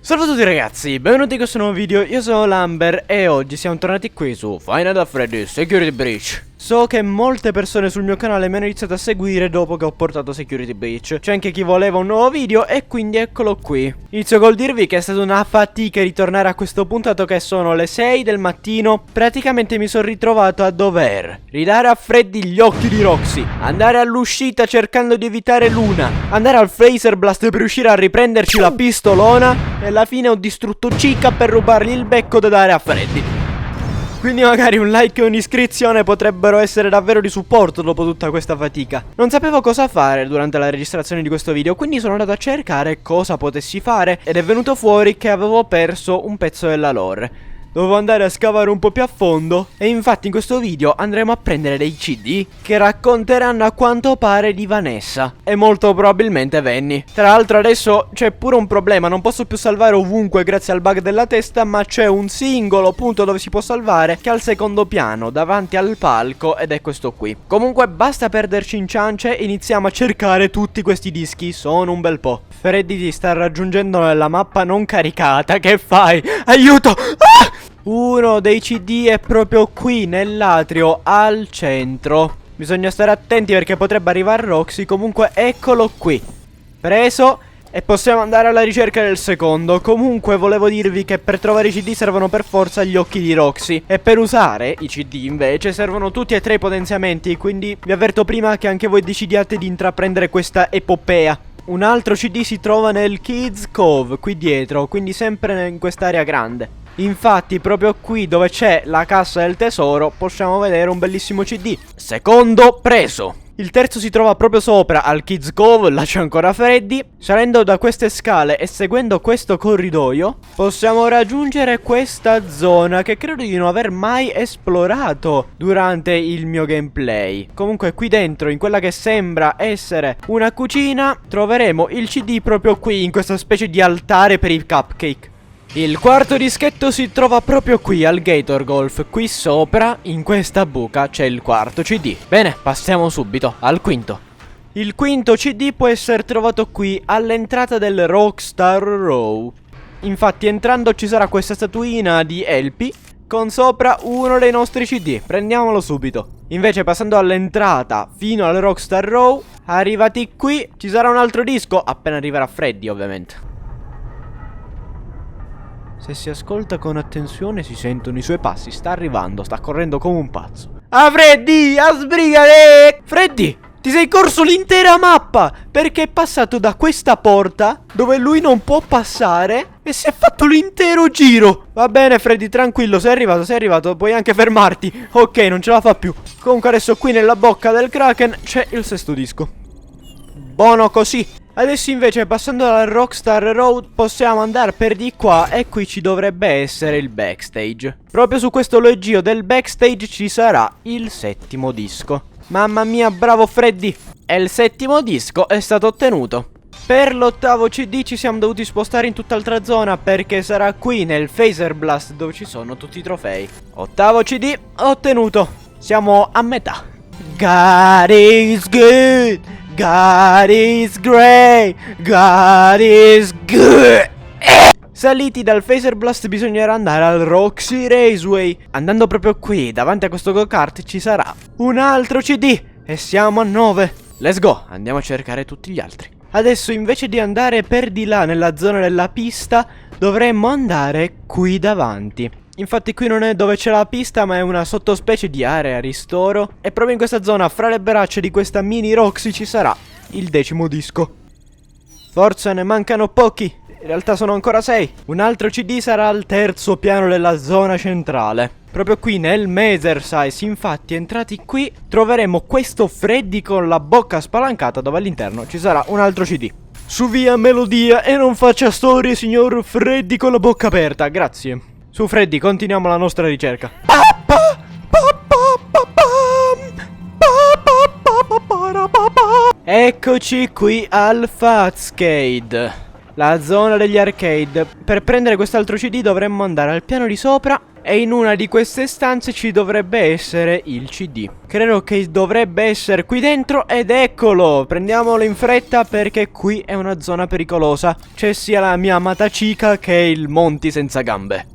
Salve a tutti ragazzi, benvenuti in questo nuovo video, io sono Lamber e oggi siamo tornati qui su Final Freddy Security Breach. So che molte persone sul mio canale mi hanno iniziato a seguire dopo che ho portato Security Breach. C'è anche chi voleva un nuovo video e quindi eccolo qui. Inizio col dirvi che è stata una fatica ritornare a questo punto, dato che sono le 6 del mattino. Praticamente mi sono ritrovato a dover ridare a Freddy gli occhi di Roxy, andare all'uscita cercando di evitare Luna, andare al Phaser Blast per riuscire a riprenderci la pistolona e alla fine ho distrutto Chica per rubargli il becco da dare a Freddy. Quindi magari un like e un'iscrizione potrebbero essere davvero di supporto dopo tutta questa fatica. Non sapevo cosa fare durante la registrazione di questo video, quindi sono andato a cercare cosa potessi fare ed è venuto fuori che avevo perso un pezzo della lore. Dovevo andare a scavare un po' più a fondo e infatti in questo video andremo a prendere dei CD che racconteranno a quanto pare di Vanessa e molto probabilmente Venny. Tra l'altro adesso c'è pure un problema, non posso più salvare ovunque grazie al bug della testa, ma c'è un singolo punto dove si può salvare che è al secondo piano davanti al palco ed è questo qui. Comunque basta perderci in ciance e iniziamo a cercare tutti questi dischi, sono un bel po'. Freddy ti sta raggiungendo nella mappa non caricata, che fai? Aiuto! Ah! Uno dei CD è proprio qui nell'atrio al centro. Bisogna stare attenti perché potrebbe arrivare Roxy. Comunque eccolo qui, preso. E possiamo andare alla ricerca del secondo. Comunque volevo dirvi che per trovare i CD servono per forza gli occhi di Roxy e per usare i CD invece servono tutti e tre i potenziamenti. Quindi vi avverto prima che anche voi decidiate di intraprendere questa epopea. Un altro CD si trova nel Kids Cove qui dietro, quindi sempre in quest'area grande. Infatti proprio qui dove c'è la cassa del tesoro possiamo vedere un bellissimo CD. Secondo preso. Il terzo si trova proprio sopra al Kids Cove, là c'è ancora Freddy. Salendo da queste scale e seguendo questo corridoio possiamo raggiungere questa zona che credo di non aver mai esplorato durante il mio gameplay. Comunque qui dentro, in quella che sembra essere una cucina, troveremo il CD proprio qui, in questa specie di altare per i cupcake. Il quarto dischetto si trova proprio qui al Gator Golf. Qui sopra, in questa buca, c'è il quarto CD. Bene, passiamo subito al quinto. Il quinto CD può essere trovato qui all'entrata del Rockstar Row. Infatti entrando ci sarà questa statuina di Elpi con sopra uno dei nostri CD. Prendiamolo subito. Invece passando all'entrata fino al Rockstar Row, arrivati qui ci sarà un altro disco, appena arriverà Freddy ovviamente. Se si ascolta con attenzione si sentono i suoi passi, sta arrivando, sta correndo come un pazzo. Ah Freddy, sbrigare! Freddy, ti sei corso l'intera mappa perché è passato da questa porta dove lui non può passare e si è fatto l'intero giro. Va bene Freddy, tranquillo, sei arrivato, puoi anche fermarti. Ok, non ce la fa più. Comunque adesso qui nella bocca del Kraken c'è il sesto disco. Buono così. Adesso invece passando dal Rockstar Road possiamo andare per di qua e qui ci dovrebbe essere il backstage. Proprio su questo loggio del backstage ci sarà il settimo disco. Mamma mia, bravo Freddy! E il settimo disco è stato ottenuto. Per l'ottavo CD ci siamo dovuti spostare in tutt'altra zona perché sarà qui nel Phaser Blast dove ci sono tutti i trofei. Ottavo CD ottenuto. Siamo a metà. God is good! God is great, God is good. Saliti dal Phaser Blast bisognerà andare al Roxy Raceway. Andando proprio qui, davanti a questo go-kart ci sarà un altro CD. E siamo a 9. Let's go, andiamo a cercare tutti gli altri. Adesso invece di andare per di là nella zona della pista dovremmo andare qui davanti. Infatti qui non è dove c'è la pista ma è una sottospecie di area ristoro. E proprio in questa zona fra le braccia di questa mini Roxy ci sarà il decimo disco. Forza, ne mancano pochi. In realtà sono ancora 6. Un altro CD sarà al terzo piano della zona centrale. Proprio qui nel Masersize. Infatti entrati qui troveremo questo Freddy con la bocca spalancata dove all'interno ci sarà un altro CD. Su via melodia e non faccia storie signor Freddy con la bocca aperta. Grazie. Su Freddy, continuiamo la nostra ricerca. Eccoci qui al Fazcade, la zona degli arcade. Per prendere quest'altro CD dovremmo andare al piano di sopra E in una di queste stanze ci dovrebbe essere il CD. Credo che dovrebbe essere qui dentro ed eccolo. Prendiamolo in fretta perché qui è una zona pericolosa. C'è sia la mia amata cica che il Monty senza gambe.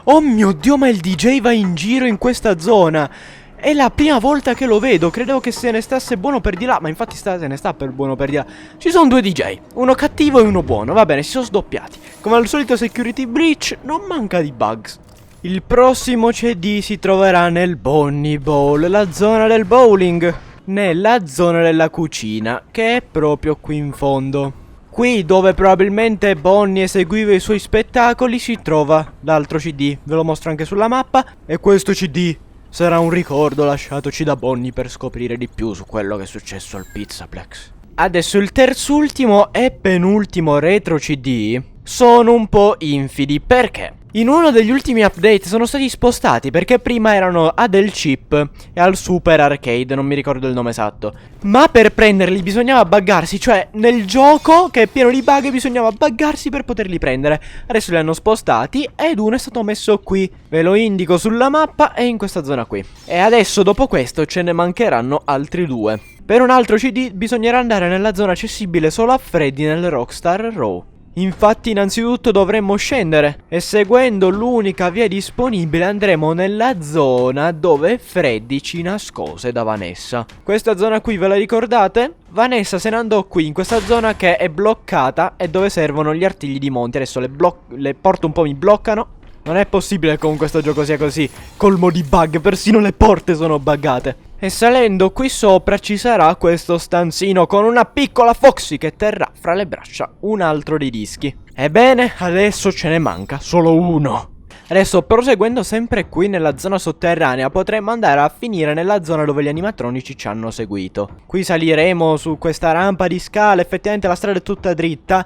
Oh mio Dio, ma il DJ va in giro in questa zona. È la prima volta che lo vedo. Credevo che se ne stasse buono per di là. Ma infatti se ne sta per buono per di là. Ci sono due DJ, uno cattivo e uno buono. Va bene, si sono sdoppiati. Come al solito security breach, non manca di bugs. Il prossimo CD si troverà nel Bonnie Bowl, la zona del bowling, nella zona della cucina, che è proprio qui in fondo. Qui dove probabilmente Bonnie eseguiva i suoi spettacoli si trova l'altro CD. Ve lo mostro anche sulla mappa. E questo CD sarà un ricordo lasciatoci da Bonnie per scoprire di più su quello che è successo al PizzaPlex. Adesso il terzultimo e penultimo retro CD sono un po' infidi, perché in uno degli ultimi update sono stati spostati, perché prima erano a del chip e al super arcade, non mi ricordo il nome esatto. Ma per prenderli bisognava buggarsi, cioè nel gioco che è pieno di bug bisognava buggarsi per poterli prendere. Adesso li hanno spostati ed uno è stato messo qui. Ve lo indico sulla mappa e in questa zona qui. E adesso dopo questo ce ne mancheranno altri due. Per un altro CD bisognerà andare nella zona accessibile solo a Freddy nel Rockstar Row. Infatti innanzitutto dovremmo scendere e seguendo l'unica via disponibile andremo nella zona dove Freddy ci nascose da Vanessa. Questa zona qui ve la ricordate? Vanessa se ne andò qui in questa zona che è bloccata e dove servono gli artigli di Monty. Adesso le porte un po' mi bloccano. Non è possibile che con questo gioco sia così colmo di bug, persino le porte sono buggate. E salendo qui sopra ci sarà questo stanzino con una piccola Foxy che terrà fra le braccia un altro dei dischi. Ebbene, adesso ce ne manca solo uno. Adesso proseguendo sempre qui nella zona sotterranea potremmo andare a finire nella zona dove gli animatronici ci hanno seguito. Qui saliremo su questa rampa di scale, effettivamente la strada è tutta dritta.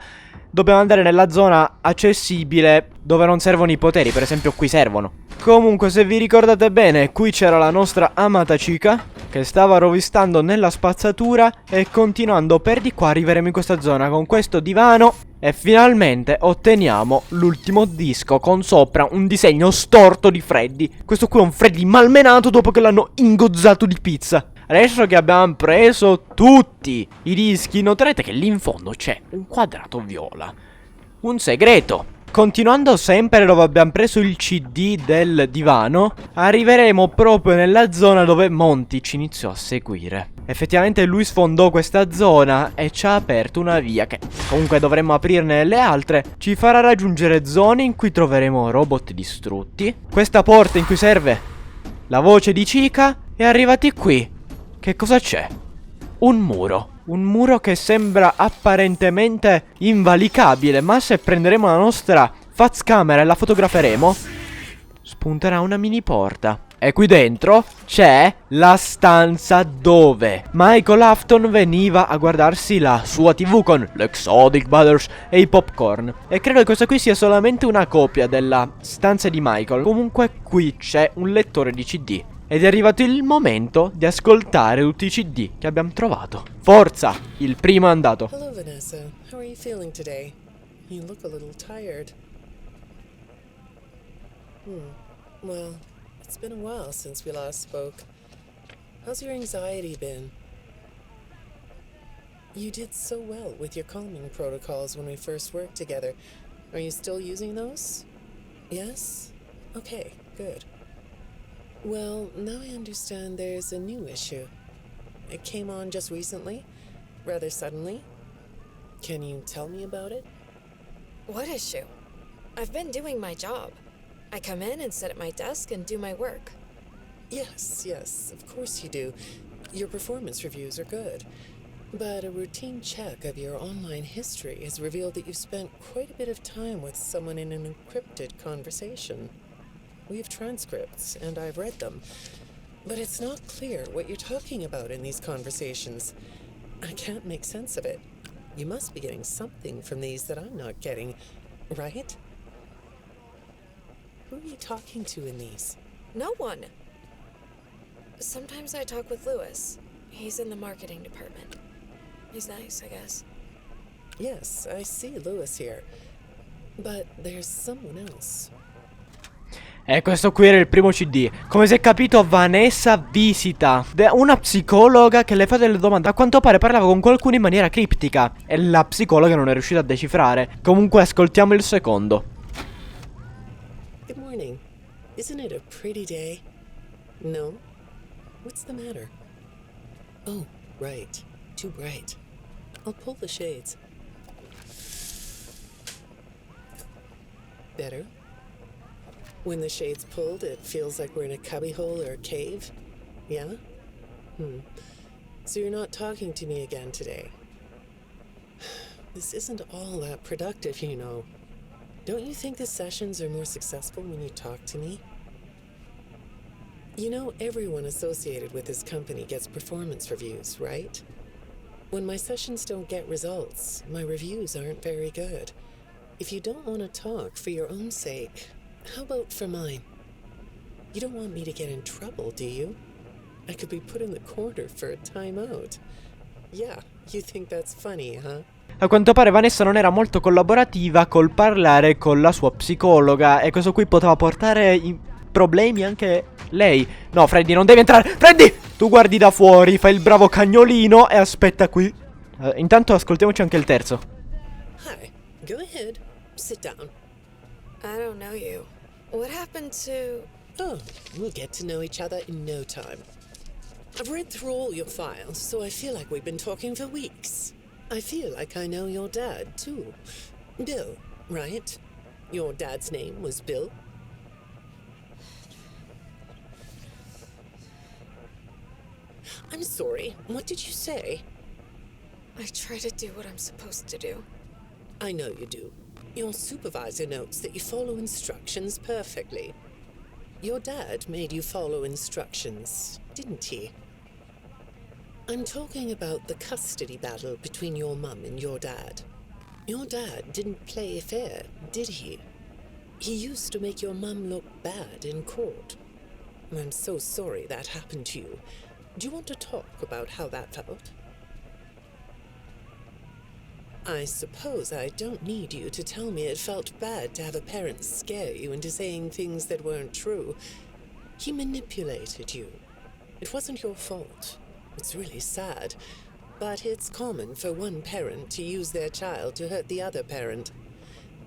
Dobbiamo andare nella zona accessibile dove non servono i poteri, per esempio qui servono. Comunque se vi ricordate bene, qui c'era la nostra amata cica che stava rovistando nella spazzatura e continuando per di qua arriveremo in questa zona con questo divano e finalmente otteniamo l'ultimo disco con sopra un disegno storto di Freddy. Questo qui è un Freddy malmenato dopo che l'hanno ingozzato di pizza. Adesso che abbiamo preso tutti i dischi, noterete che lì in fondo c'è un quadrato viola. Un segreto. Continuando sempre dove abbiamo preso il CD del divano, arriveremo proprio nella zona dove Monty ci iniziò a seguire. Effettivamente lui sfondò questa zona e ci ha aperto una via che comunque dovremmo aprirne le altre. Ci farà raggiungere zone in cui troveremo robot distrutti. Questa porta in cui serve la voce di Chica. E arrivati qui, che cosa c'è? Un muro. Un muro che sembra apparentemente invalicabile, ma se prenderemo la nostra faz camera e la fotograferemo, spunterà una mini porta. E qui dentro c'è la stanza dove Michael Afton veniva a guardarsi la sua TV con l'Exotic Brothers e i popcorn. E credo che questa qui sia solamente una copia della stanza di Michael. Comunque qui c'è un lettore di CD. Ed è arrivato il momento di ascoltare tutti i CD che abbiamo trovato. Forza, il primo è andato. Hello Vanessa, how are you feeling today? You look a little tired. Well, it's been a while since we last spoke. How's your anxiety been? You did so well with your calming protocols when we first worked together. Are you still using those? Yes? Okay, good. Well, now I understand there's a new issue. It came on just recently, rather suddenly. Can you tell me about it? What issue? I've been doing my job. I come in and sit at my desk and do my work. Yes, of course you do. Your performance reviews are good. But a routine check of your online history has revealed that you've spent quite a bit of time with someone in an encrypted conversation. We have transcripts, and I've read them. But it's not clear what you're talking about in these conversations. I can't make sense of it. You must be getting something from these that I'm not getting, right? Who are you talking to in these? No one. Sometimes I talk with Lewis. He's in the marketing department. He's nice, I guess. Yes, I see Lewis here. But there's someone else. E questo qui era il primo CD. Come si è capito, Vanessa visita una psicologa che le fa delle domande. A quanto pare parlava con qualcuno in maniera criptica e la psicologa non è riuscita a decifrare. Comunque ascoltiamo il secondo. Good morning. Isn't it a pretty day? No? What's the matter? Oh, right. Too bright. I'll pull the shades. Better? When the shade's pulled, it feels like we're in a cubbyhole or a cave? Yeah? So you're not talking to me again today. This isn't all that productive, you know. Don't you think the sessions are more successful when you talk to me? You know, everyone associated with this company gets performance reviews, right? When my sessions don't get results, my reviews aren't very good. If you don't want to talk for your own sake, how about for mine? You don't want me to get in trouble, do you? I could be put in the corner for a timeout. Yeah, you think that's funny, huh? A quanto pare Vanessa non era molto collaborativa col parlare con la sua psicologa e questo qui poteva portare i problemi anche lei. No, Freddy, non devi entrare. Freddy! Tu guardi da fuori, fai il bravo cagnolino e aspetta qui. Intanto ascoltiamoci anche il terzo. Hi, go ahead. Sit down. I don't know you. What happened to... Oh, we'll get to know each other in no time. I've read through all your files, so I feel like we've been talking for weeks. I feel like I know your dad, too. Bill, right? Your dad's name was Bill? I'm sorry, what did you say? I try to do what I'm supposed to do. I know you do. Your supervisor notes that you follow instructions perfectly. Your dad made you follow instructions, didn't he? I'm talking about the custody battle between your mum and your dad. Your dad didn't play fair, did he? He used to make your mum look bad in court. I'm so sorry that happened to you. Do you want to talk about how that felt? I suppose I don't need you to tell me it felt bad to have a parent scare you into saying things that weren't true. He manipulated you. It wasn't your fault. It's really sad, but it's common for one parent to use their child to hurt the other parent.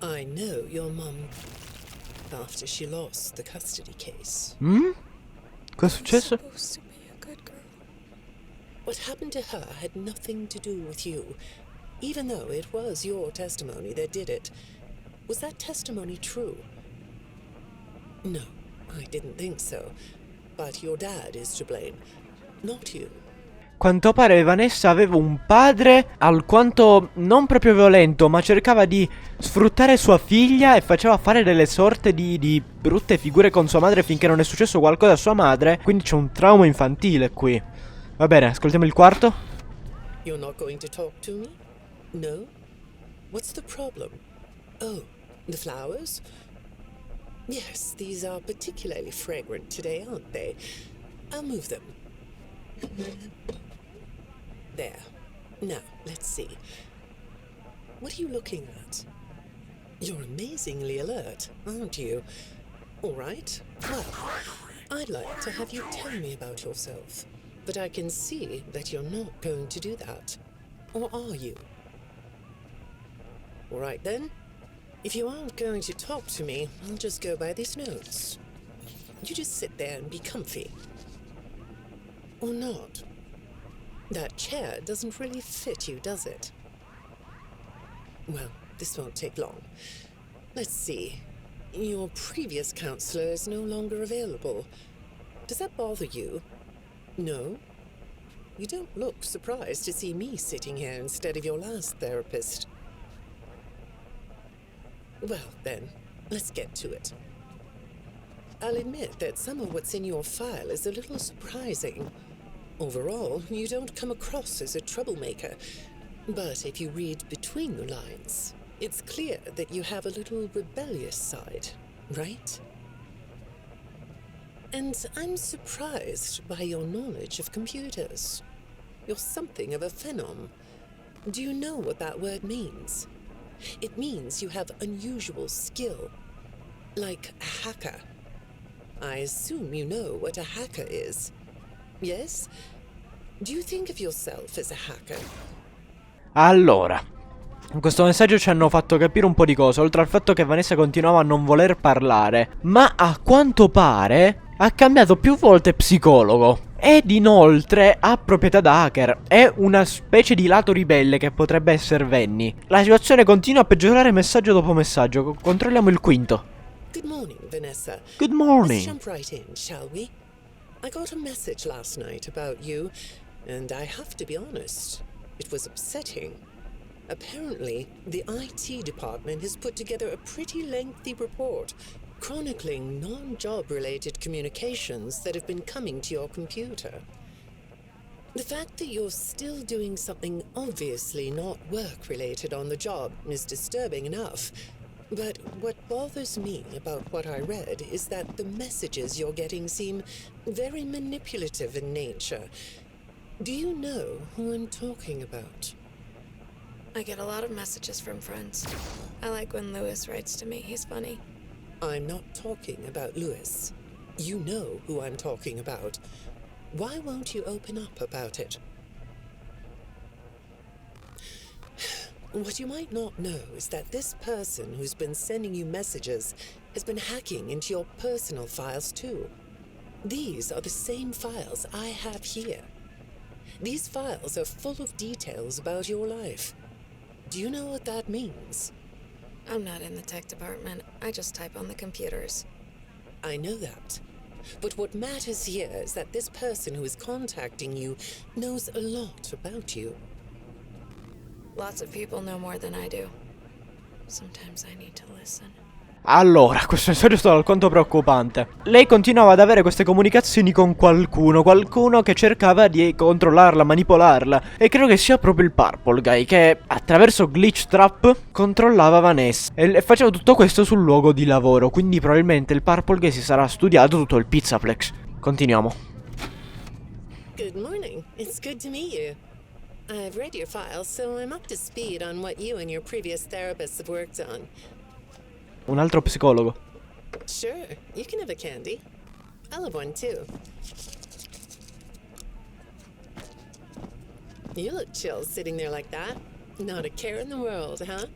I know your mum after she lost the custody case. Cosa è successo? Supposed to be a good girl. What happened to her had nothing to do with you, even though it was your testimony that did it. Was that testimony true? No, I didn't think so. But your dad is to blame, not you. Quanto pare Vanessa aveva un padre alquanto non proprio violento, ma cercava di sfruttare sua figlia e faceva fare delle sorte di brutte figure con sua madre finché non è successo qualcosa a sua madre. Quindi c'è un trauma infantile qui. Va bene, ascoltiamo il quarto. You're not going to talk to me? No? What's the problem? Oh, the flowers? Yes, these are particularly fragrant today, aren't they? I'll move them. There. Now, let's see. What are you looking at? You're amazingly alert, aren't you? All right. Well, I'd like to have you tell me about yourself. But I can see that you're not going to do that. Or are you? All right then. If you aren't going to talk to me, I'll just go by these notes. You just sit there and be comfy. Or not. That chair doesn't really fit you, does it? Well, this won't take long. Let's see. Your previous counselor is no longer available. Does that bother you? No? You don't look surprised to see me sitting here instead of your last therapist. Well, then, let's get to it. I'll admit that some of what's in your file is a little surprising. Overall, you don't come across as a troublemaker. But if you read between the lines, it's clear that you have a little rebellious side, right? And I'm surprised by your knowledge of computers. You're something of a phenom. Do you know what that word means? It means you have unusual skill, like a hacker. I assume you know what a hacker is. Yes? Do you think of yourself as a hacker? Allora, in questo messaggio ci hanno fatto capire un po' di cose, oltre al fatto che Vanessa continuava a non voler parlare, ma a quanto pare ha cambiato più volte psicologo. Ed inoltre ha proprietà da hacker. È una specie di lato ribelle che potrebbe essere Venny. La situazione continua a peggiorare messaggio dopo messaggio. Controlliamo il quinto. Good morning, Vanessa. Good Let's morning. jump right in, shall we? I got a message last night about you, and I have to be honest, it was upsetting. Apparently, the IT department has put together a pretty lengthy report chronicling non-job related communications that have been coming to your computer. The fact that you're still doing something obviously not work-related on the job is disturbing enough. But what bothers me about what I read is that the messages you're getting seem very manipulative in nature. Do you know who I'm talking about? I get a lot of messages from friends. I like when Lewis writes to me. He's funny. I'm not talking about Lewis. You know who I'm talking about. Why won't you open up about it? What you might not know is that this person who's been sending you messages has been hacking into your personal files too. These are the same files I have here. These files are full of details about your life. Do you know what that means? I'm not in the tech department. I just type on the computers. I know that. But what matters here is that this person who is contacting you knows a lot about you. Lots of people know more than I do. Sometimes I need to listen. Allora, questo messaggio è stato alquanto preoccupante. Lei continuava ad avere queste comunicazioni con qualcuno che cercava di controllarla, manipolarla. E credo che sia proprio il Purple Guy che attraverso glitch trap controllava Vanessa. E faceva tutto questo sul luogo di lavoro. Quindi probabilmente il Purple Guy si sarà studiato tutto il PizzaPlex. Continuiamo. Good morning. It's good to meet you. I've read your file, so I'm up to speed on what you and your previous therapists have worked on. Un altro psicologo. Sure, you can have a candy. I'll have one too. You look chill sitting there like that. Not a care in the world, huh?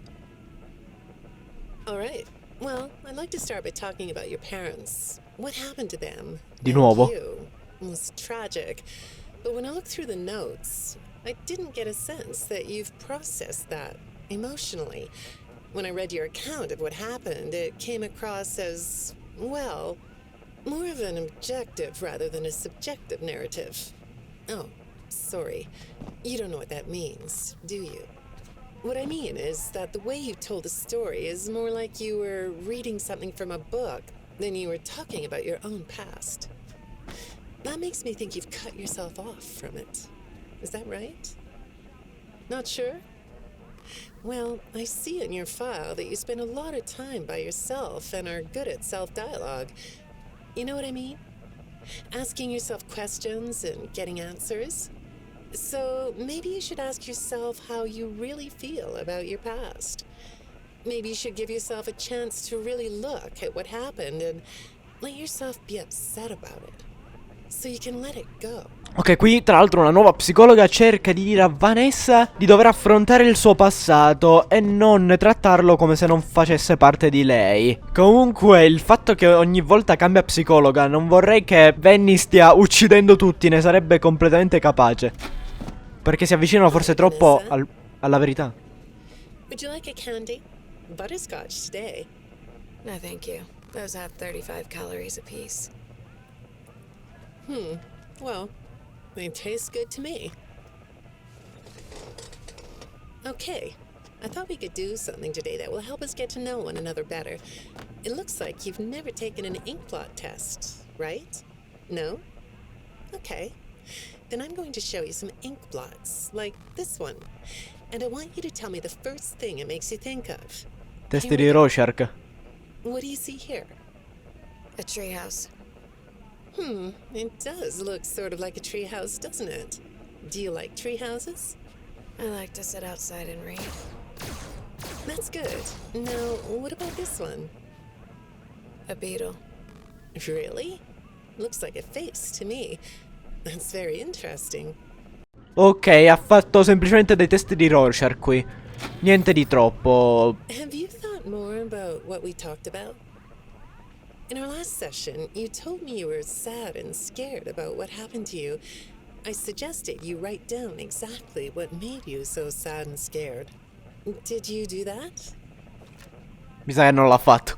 All right. Well, I'd like to start by talking about your parents. What happened to them? Di nuovo. You. It was tragic. But when I looked through the notes, I didn't get a sense that you've processed that emotionally. When I read your account of what happened, it came across as, well, more of an objective rather than a subjective narrative. Oh, sorry. You don't know what that means, do you? What I mean is that the way you told the story is more like you were reading something from a book than you were talking about your own past. That makes me think you've cut yourself off from it. Is that right? Not sure? Well, I see in your file that you spend a lot of time by yourself and are good at self-dialogue. You know what I mean? Asking yourself questions and getting answers. So maybe you should ask yourself how you really feel about your past. Maybe you should give yourself a chance to really look at what happened and let yourself be upset about it. So you can let it go. Ok, qui tra l'altro una nuova psicologa cerca di dire a Vanessa di dover affrontare il suo passato e non trattarlo come se non facesse parte di lei. Comunque il fatto che ogni volta cambia psicologa, non vorrei che Venny stia uccidendo tutti, ne sarebbe completamente capace. Perché si avvicinano forse troppo alla verità. Would you like a candy? Butterscotch today. No, thank you. Those have 35 calories apiece. Well, they taste good to me. Okay, I thought we could do something today that will help us get to know one another better. It looks like you've never taken an ink blot test, right? No? Okay. Then I'm going to show you some ink blots, like this one. And I want you to tell me the first thing it makes you think of. Testi di Rorschach. What do you see here? A treehouse. It does look sort of like a treehouse, doesn't it? Do you like treehouses? I like to sit outside and read. That's good. Now, what about this one? A beetle. Really? Looks like a face to me. That's very interesting. Ok, ha fatto semplicemente dei test di Rorschach qui. Niente di troppo. Have you thought more about what we talked about? In our last session, you told me you were sad and scared about what happened to you. I suggested you write down exactly what made you so sad and scared. Did you do that? Mi sa che non l'ha fatto.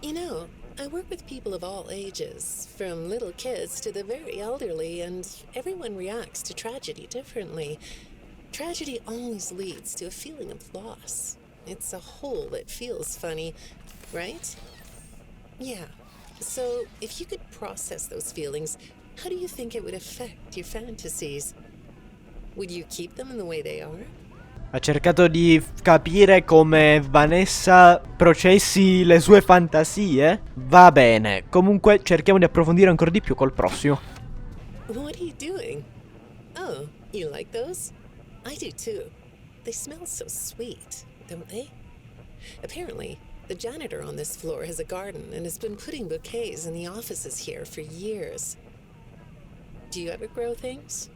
You know, I work with people of all ages, from little kids to the very elderly, and everyone reacts to tragedy differently. Tragedy always leads to a feeling of loss. It's a hole that feels funny, right? Yeah. So, if you could process those feelings, how do you think it would affect your fantasies? Would you keep them in the way they are? Ha cercato di capire come Vanessa processi le sue fantasie. Va bene. Comunque cerchiamo di approfondire ancora di più col prossimo. What are you doing? Oh, you like those? I do too. They smell so sweet, don't they? Apparently, the janitor on this floor has a garden and has been putting bouquets in the offices here for years. Do you ever grow things?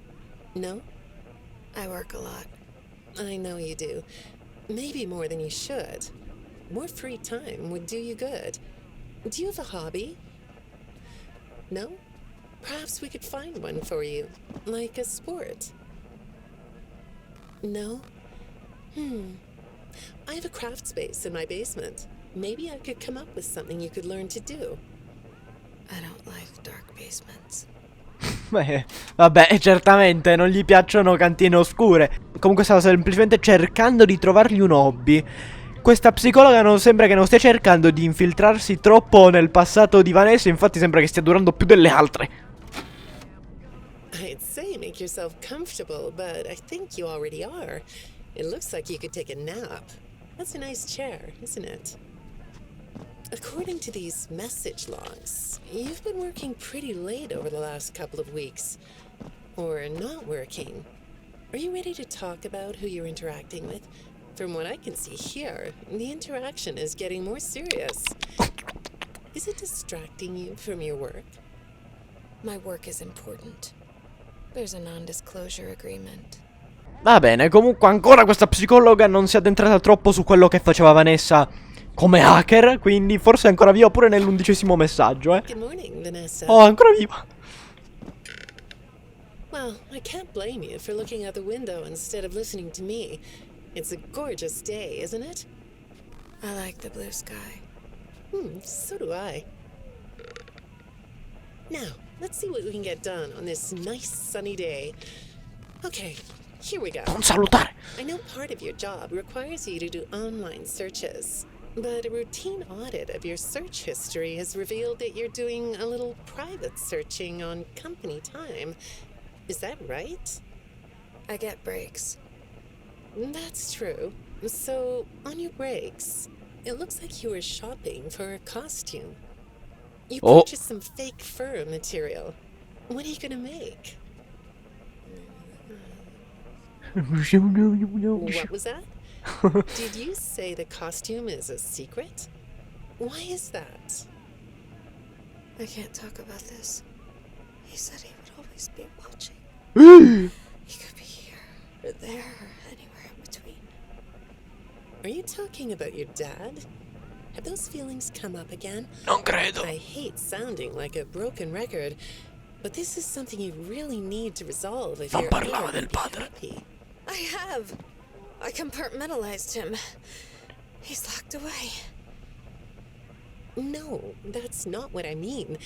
No? I work a lot. I know you do. Maybe more than you should. More free time would do you good. Do you have a hobby? No? Perhaps we could find one for you, like a sport. No? I have a craft space in my basement. Maybe I could come up with something you could learn to do. I don't like dark basements. Beh, vabbè, certamente non gli piacciono cantine oscure. Comunque stava semplicemente cercando di trovargli un hobby. Questa psicologa non sembra che non stia cercando di infiltrarsi troppo nel passato di Vanessa. Infatti sembra che stia durando più delle altre. I'd say make yourself comfortable, but I think you already are. It looks like you could take a nap. That's a nice chair, isn't it? According to these message logs, you've been working pretty late over the last couple of weeks. Or not working. Are you ready to talk about who you're interacting with? From what I can see here, the interaction is getting more serious. Is it distracting you from your work? My work is important. There's a non-disclosure agreement. Va bene, comunque ancora questa psicologa non si è addentrata troppo su quello che faceva Vanessa come hacker, quindi forse è ancora viva pure nell'11° messaggio, Good morning, Vanessa. Oh, ancora viva. Well, I can't blame you for looking out the window instead of listening to me. It's a gorgeous day, isn't it? I like the blue sky. So do I. Now, let's see what we can get done on this nice sunny day. Okay, here we go. Non salutare. I know part of your job requires you to do online searches, but a routine audit of your search history has revealed that you're doing a little private searching on company time. Is that right? I get breaks. That's true. So, on your breaks, it looks like you were shopping for a costume. You Oh. purchased some fake fur material. What are you gonna make? What was that? Did you say the costume is a secret? Why is that? I can't talk about this. He said he would always be watching. He could be here, or there, or anywhere in between. Are you talking about your dad? Have those feelings come up again? Non credo. I hate sounding like a broken record, but this is something you really need to resolve if Non you're parlava ever del to be padre. happy. I have. I compartmentalized him. He's locked away. No, that's not what I mean.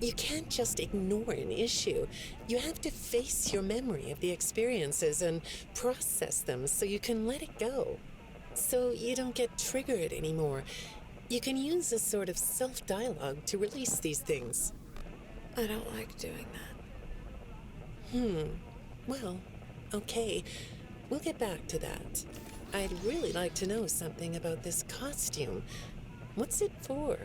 You can't just ignore an issue. You have to face your memory of the experiences and process them so you can let it go. So you don't get triggered anymore. You can use a sort of self-dialogue to release these things. I don't like doing that. Well, okay. We'll get back to that. I'd really like to know something about this costume. What's it for?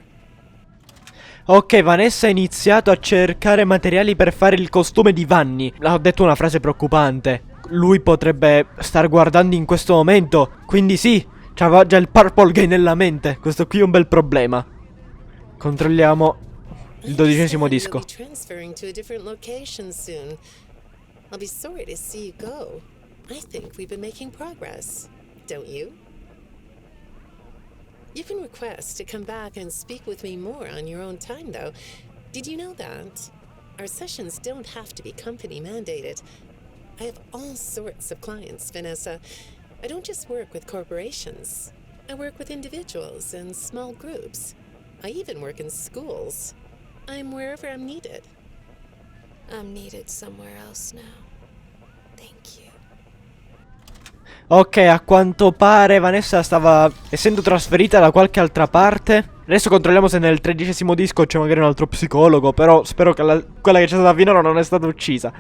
Ok, Vanessa ha iniziato a cercare materiali per fare il costume di Vanni. Ha detto una frase preoccupante. Lui potrebbe star guardando in questo momento. Quindi sì, c'aveva già il Purple Guy nella mente. Questo qui è un bel problema. Controlliamo il 12° You'll disco. be transferring to a different location soon. I'll be sorry to see you go. I think we've been making progress, don't you? You can request to come back and speak with me more on your own time, though. Did you know that? Our sessions don't have to be company mandated. I have all sorts of clients, Vanessa. I don't just work with corporations. I work with individuals and small groups. I even work in schools. I'm wherever I'm needed. I'm needed somewhere else now. Thank you. Ok, a quanto pare Vanessa stava essendo trasferita da qualche altra parte. Adesso controlliamo se nel 13° disco c'è magari un altro psicologo. Però spero che quella che c'è stata finora non è stata uccisa.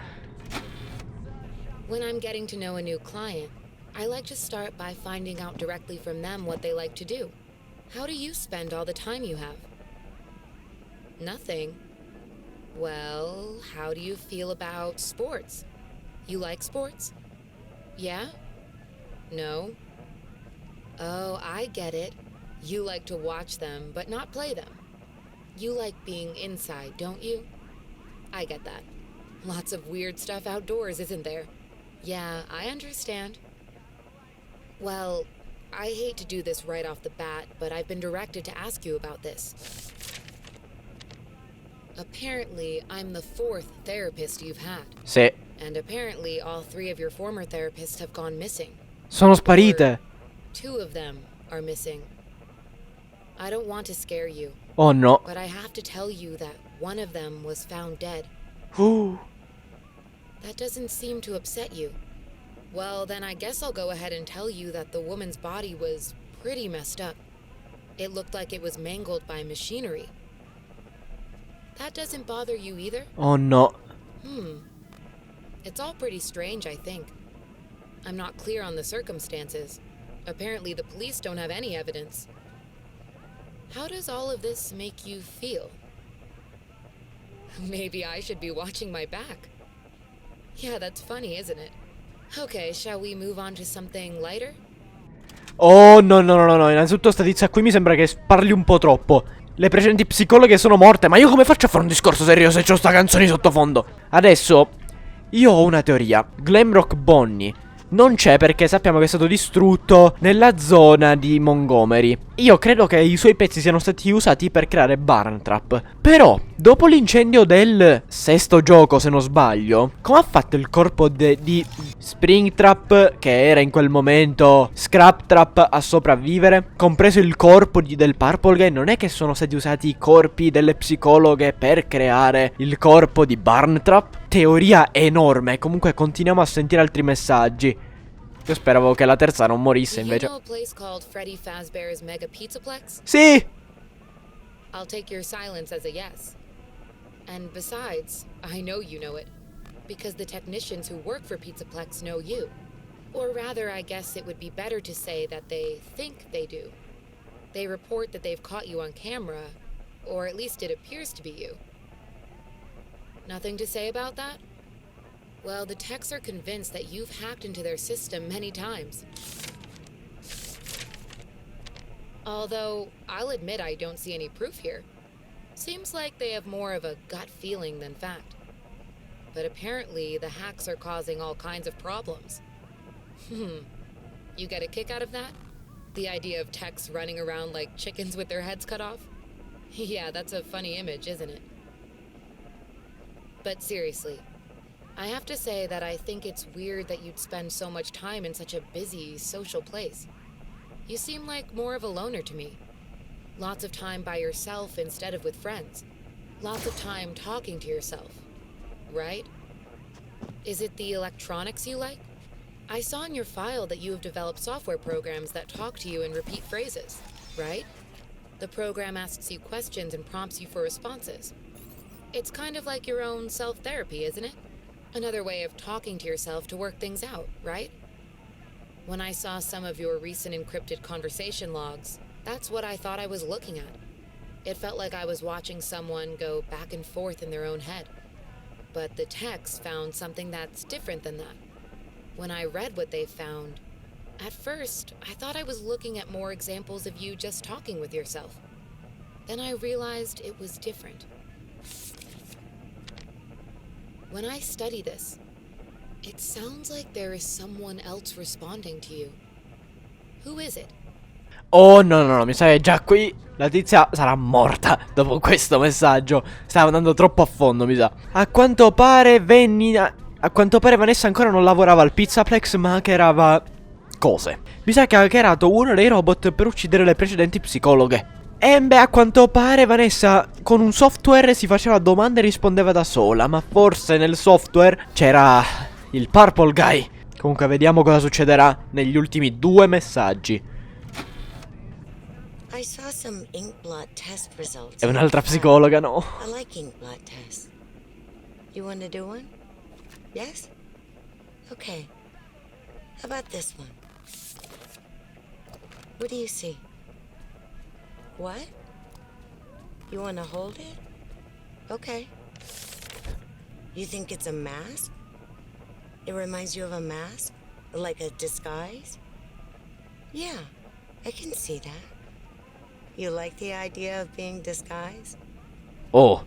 When I'm getting to know a new client, I like to start by finding out directly from them what they like to do. How do you spend all the time you have? Nothing. Well, how do you feel about sports? You like sports? Yeah? No? Oh, I get it. You like to watch them, but not play them. You like being inside, don't you? I get that. Lots of weird stuff outdoors, isn't there? Yeah, I understand. Well, I hate to do this right off the bat, but I've been directed to ask you about this. Apparently, I'm the 4th therapist you've had. Sì. And apparently, all 3 of your former therapists have gone missing. Sono sparite. 2 of them are missing. I don't want to scare you, Oh no. but I have to tell you that one of them was found dead. That doesn't seem to upset you. Well, then I guess I'll go ahead and tell you that the woman's body was pretty messed up. It looked like it was mangled by machinery. That doesn't bother you either? Oh no. It's all pretty strange, I think. I'm not clear on the circumstances. Apparently the police don't have any evidence. How does all of this make you feel? Maybe I should be watching my back. Yeah, that's funny, isn't it? Okay, shall we move on to something lighter? Oh no no no no no. Innanzitutto sta tizia qui mi sembra che parli un po' troppo. Le precedenti psicologhe sono morte. Ma io come faccio a fare un discorso serio se c'ho sta canzone sottofondo? Adesso io ho una teoria. Glamrock Bonnie non c'è perché sappiamo che è stato distrutto nella zona di Montgomery. Io credo che i suoi pezzi siano stati usati per creare Barn Trap. Però, dopo l'incendio del 6° gioco, se non sbaglio, come ha fatto il corpo di Springtrap, che era in quel momento Scrap Trap, a sopravvivere? Compreso il corpo del Purple Guy. Non è che sono stati usati i corpi delle psicologhe per creare il corpo di Barn Trap? Teoria enorme. Comunque continuiamo a sentire altri messaggi. Io speravo che la terza non morisse invece. You know a place called Freddy Fazbear's Mega PizzaPlex? Sì! I'll take your silence as a yes. And besides, I know you know it. Because the technicians who work for PizzaPlex know you. Or rather, I guess it would be better to say that they think they do. They report that they've caught you on camera, or at least it appears to be you. Nothing to say about that? Well, the techs are convinced that you've hacked into their system many times. Although, I'll admit I don't see any proof here. Seems like they have more of a gut feeling than fact. But apparently, the hacks are causing all kinds of problems. You get a kick out of that? The idea of techs running around like chickens with their heads cut off? Yeah, that's a funny image, isn't it? But seriously, I have to say that I think it's weird that you'd spend so much time in such a busy, social place. You seem like more of a loner to me. Lots of time by yourself instead of with friends. Lots of time talking to yourself. Right? Is it the electronics you like? I saw in your file that you have developed software programs that talk to you in repeat phrases, right? The program asks you questions and prompts you for responses. It's kind of like your own self-therapy, isn't it? Another way of talking to yourself to work things out, right? When I saw some of your recent encrypted conversation logs, that's what I thought I was looking at. It felt like I was watching someone go back and forth in their own head. But the techs found something that's different than that. When I read what they found, at first, I thought I was looking at more examples of you just talking with yourself. Then I realized it was different. When I study this, it sounds like there is someone else responding to you. Who is it? Oh no, mi sa che già qui la tizia sarà morta dopo questo messaggio. Stava andando troppo a fondo, mi sa. A quanto pare Vanessa ancora non lavorava al PizzaPlex, ma hackerava cose. Mi sa che ha hackerato uno dei robot per uccidere le precedenti psicologhe. E beh, a quanto pare Vanessa con un software si faceva domande e rispondeva da sola. Ma forse nel software c'era il Purple Guy. Comunque vediamo cosa succederà negli ultimi 2 messaggi. I saw some ink blot test results. È un'altra psicologa, no? I like ink blot tests. You want to do one? Yes? Okay. How about this one? What do you see? What? You want to hold it? Okay. You think it's a mask? It reminds you of a mask? Like a disguise? Yeah, I can see that. You like the idea of being disguised? Oh,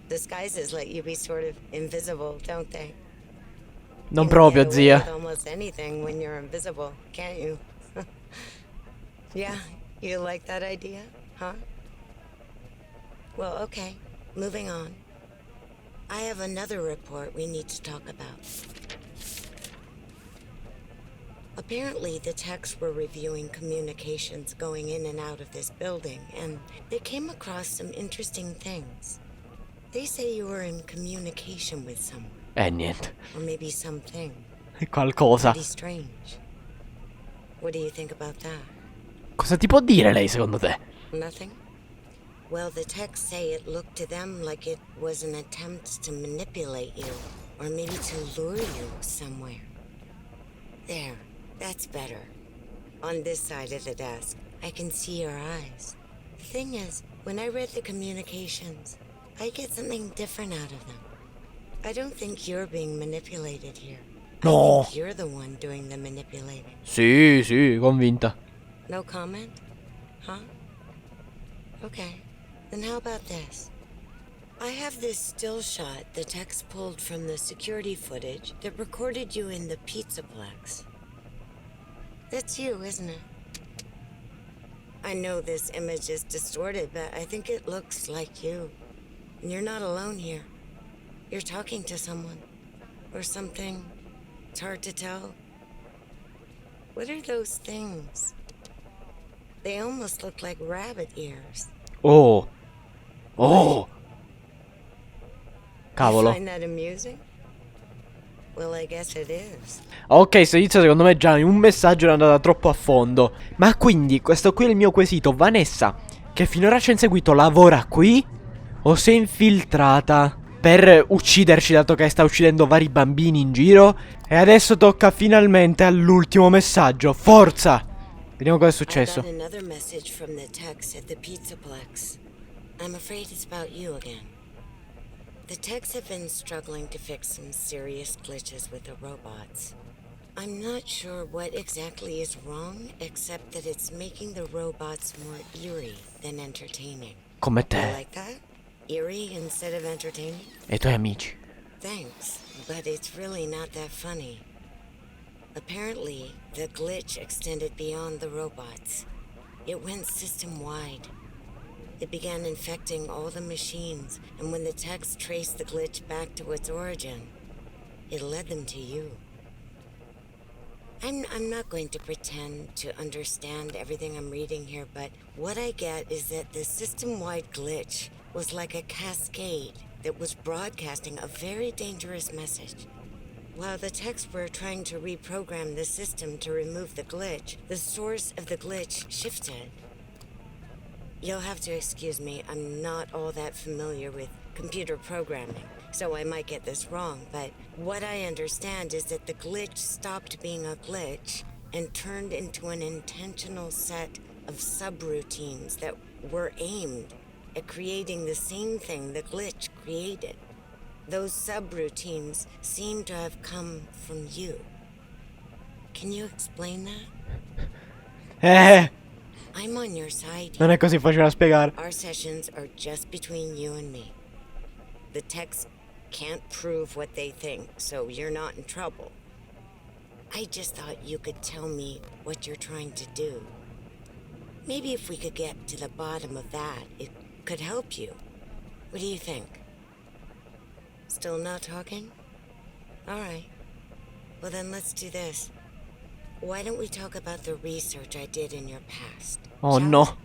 Disguises let you be sort of invisible, don't they? non You can proprio, get away zia. with almost anything when you're invisible, can't you? Yeah, you like that idea, huh? Well, okay, moving on. I have another report we need to talk about. Apparently, the techs were reviewing communications going in and out of this building, and they came across some interesting things. They say you were in communication with someone, Niente. or maybe something. Qualcosa. Pretty strange. What do you think about that? Cosa ti può dire lei, secondo te? Nothing? Well, the techs say it looked to them like it was an attempt to manipulate you, or maybe to lure you somewhere. There, that's better. On this side of the desk, I can see your eyes. The thing is, when I read the communications, I get something different out of them. I don't think you're being manipulated here. No. I think you're the one doing the manipulating. Sì, convinta. No comment? Huh? Okay. Then how about this? I have this still shot the techs pulled from the security footage that recorded you in the PizzaPlex. That's you, isn't it? I know this image is distorted, but I think it looks like you. And you're not alone here. You're talking to someone. Or something. It's hard to tell. What are those things? They almost look like rabbit ears. Oh. You Cavolo. find that amusing? Well, I guess it is. Ok, sto inizio secondo me già in un messaggio è andata troppo a fondo. Ma quindi questo qui è il mio quesito. Vanessa, che finora ci ha inseguito, lavora qui? O si è infiltrata per ucciderci, dato che sta uccidendo vari bambini in giro? E adesso tocca finalmente all'ultimo messaggio. Forza! Vediamo cosa è I successo. got another message from the techs at the PizzaPlex. I'm afraid it's about you again. The techs have been struggling to fix some serious glitches with the robots. I'm not sure what exactly is wrong, except that it's making the robots more eerie than entertaining. Come You te like that? Eerie instead of entertaining? e i tuoi amici. Thanks, but it's really not that funny. Apparently, the glitch extended beyond the robots. It went system-wide. It began infecting all the machines, and when the techs traced the glitch back to its origin, it led them to you. I'm not going to pretend to understand everything I'm reading here, but what I get is that the system-wide glitch was like a cascade that was broadcasting a very dangerous message. While the techs were trying to reprogram the system to remove the glitch, the source of the glitch shifted. You'll have to excuse me, I'm not all that familiar with computer programming, so I might get this wrong, but what I understand is that the glitch stopped being a glitch and turned into an intentional set of subroutines that were aimed at creating the same thing the glitch created. Those subroutines seem to have come from you. Can you explain that? I'm on your side. Non è così facile da spiegare. Our sessions are just between you and me. The techs can't prove what they think, so you're not in trouble. I just thought you could tell me what you're trying to do. Maybe if we could get to the bottom of that, it could help you. What do you think? Still not talking? All right. Well, then let's do this. Why don't we talk about the research I did in your past? Oh no.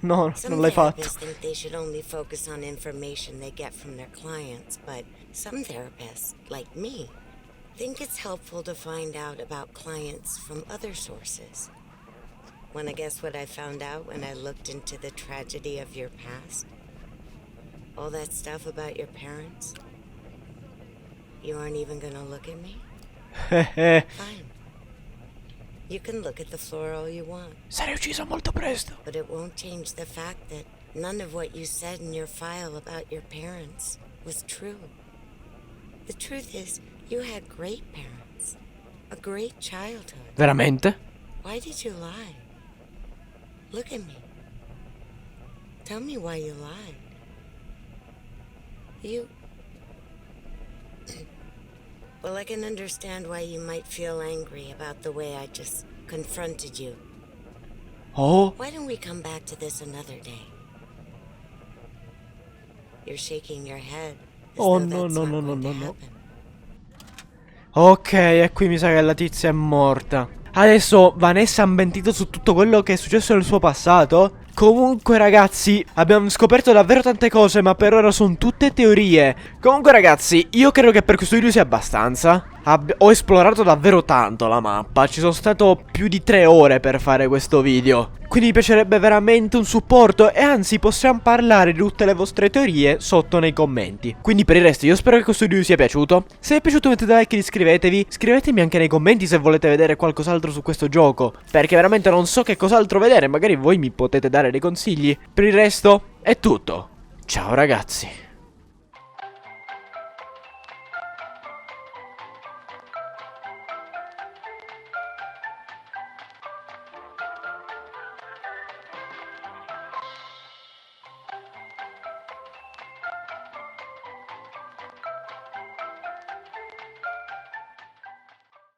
No, Some non l'hai fatto. therapists think they should only focus on information they get from their clients, but some therapists, like me, think it's helpful to find out about clients from other sources. Wanna guess what I found out when I looked into the tragedy of your past? All that stuff about your parents? You aren't even gonna look at me? Fine. You can look at the floor all you want. Sarei ucciso molto presto. But it won't change the fact that none of what you said in your file about your parents was true. The truth is, you had great parents. A great childhood. Veramente? Why did you lie? Look at me. Tell me why you lied. You... Well, I can understand why you might feel angry about the way I just confronted you. Oh. Why don't we come back to this another day? You're shaking your head. As Oh, though no, that's no, not no, no, going to no, no. happen. Ok, e qui mi sa che la tizia è morta. Adesso Vanessa ha mentito su tutto quello che è successo nel suo passato. Comunque ragazzi, abbiamo scoperto davvero tante cose, ma per ora sono tutte teorie. Comunque ragazzi, io credo che per questo video sia abbastanza. Ho esplorato davvero tanto la mappa. Ci sono stato più di 3 ore per fare questo video. Quindi mi piacerebbe veramente un supporto. E anzi possiamo parlare di tutte le vostre teorie sotto nei commenti. Quindi per il resto io spero che questo video vi sia piaciuto. Se vi è piaciuto mettete like ed iscrivetevi. Scrivetemi anche nei commenti se volete vedere qualcos'altro su questo gioco, perché veramente non so che cos'altro vedere. Magari voi mi potete dare dei consigli. Per il resto è tutto. Ciao ragazzi.